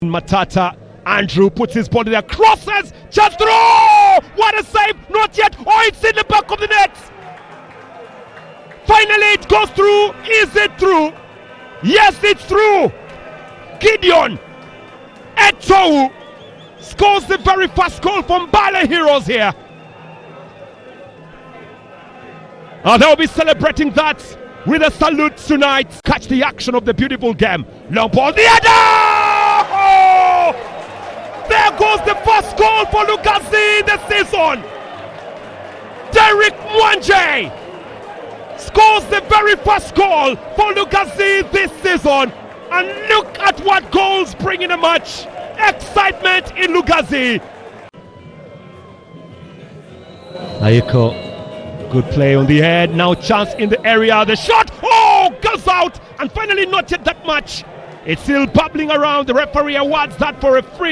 Matata, Andrew puts his body there, crosses, just throw! What a save! Not yet! Oh, it's in the back of the net! Finally it goes through. Is it through? Yes, it's through! Gideon Eto'o scores the very first goal from Mbale Heroes here. They'll be celebrating that with a salute tonight. Catch the action of the beautiful game. Long ball, the other! Oh! There goes the first goal for Lugazi this season. Derek Mwanje scores the very first goal for Lugazi this season. And look at what goals bring in a match. Excitement in Lugazi. Ayeko, good play on the head. Now chance in the area. The shot, oh, goes out. And finally not yet that much. It's still bubbling around. The referee awards that for a free